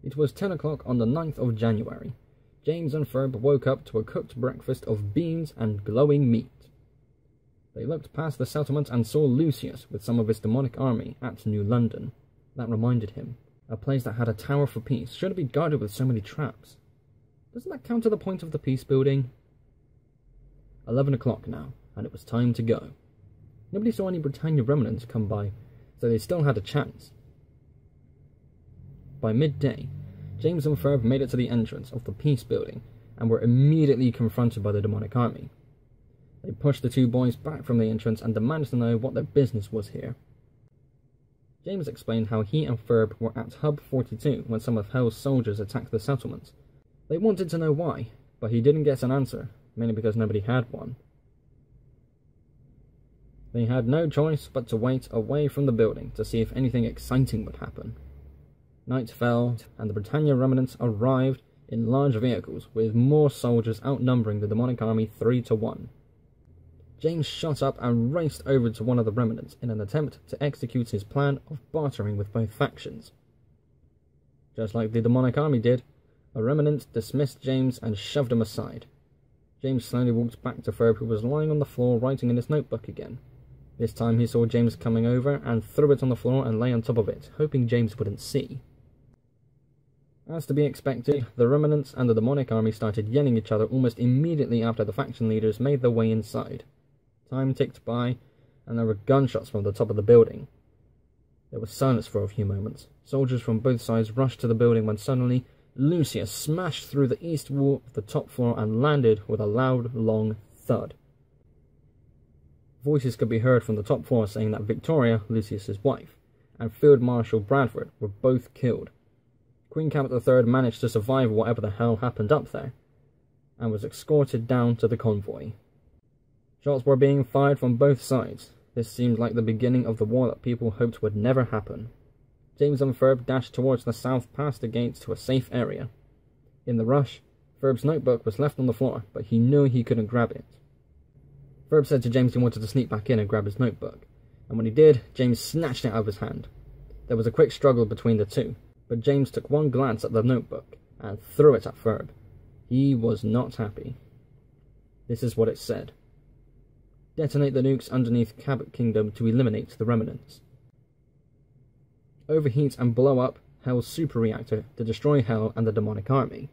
It was 10 o'clock on the 9th of January. James and Ferb woke up to a cooked breakfast of beans and glowing meat. They looked past the settlement and saw Lucius with some of his demonic army at New London. That reminded him. A place that had a tower for peace shouldn't be guarded with so many traps. Doesn't that counter the point of the peace building? 11 o'clock now, and it was time to go. Nobody saw any Britannia remnants come by, so they still had a chance. By midday, James and Ferb made it to the entrance of the peace building and were immediately confronted by the demonic army. They pushed the two boys back from the entrance and demanded to know what their business was here. James explained how he and Ferb were at Hub 42 when some of Hell's soldiers attacked the settlement. They wanted to know why, but he didn't get an answer, mainly because nobody had one. They had no choice but to wait away from the building to see if anything exciting would happen. Night fell, and the Britannia remnants arrived in large vehicles, with more soldiers outnumbering the demonic army 3-1. James shot up and raced over to one of the remnants in an attempt to execute his plan of bartering with both factions. Just like the demonic army did, a remnant dismissed James and shoved him aside. James slowly walked back to Ferb, who was lying on the floor writing in his notebook again. This time he saw James coming over and threw it on the floor and lay on top of it, hoping James wouldn't see. As to be expected, the remnants and the demonic army started yelling at each other almost immediately after the faction leaders made their way inside. Time ticked by, and there were gunshots from the top of the building. There was silence for a few moments. Soldiers from both sides rushed to the building when suddenly Lucius smashed through the east wall of the top floor and landed with a loud, long thud. Voices could be heard from the top floor saying that Victoria, Lucius's wife, and Field Marshal Bradford were both killed. Queen Cabot III managed to survive whatever the hell happened up there, and was escorted down to the convoy. Shots were being fired from both sides. This seemed like the beginning of the war that people hoped would never happen. James and Ferb dashed towards the south past the gates to a safe area. In the rush, Ferb's notebook was left on the floor, but he knew he couldn't grab it. Ferb said to James he wanted to sneak back in and grab his notebook, and when he did, James snatched it out of his hand. There was a quick struggle between the two, but James took one glance at the notebook and threw it at Ferb. He was not happy. This is what it said. Detonate the nukes underneath Cabot Kingdom to eliminate the remnants. Overheat and blow up Hell's super reactor to destroy Hell and the demonic army.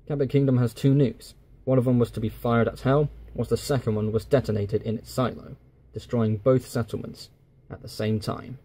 Cabot Kingdom has 2 nukes. One of them was to be fired at Hell, whilst the second one was detonated in its silo, destroying both settlements at the same time.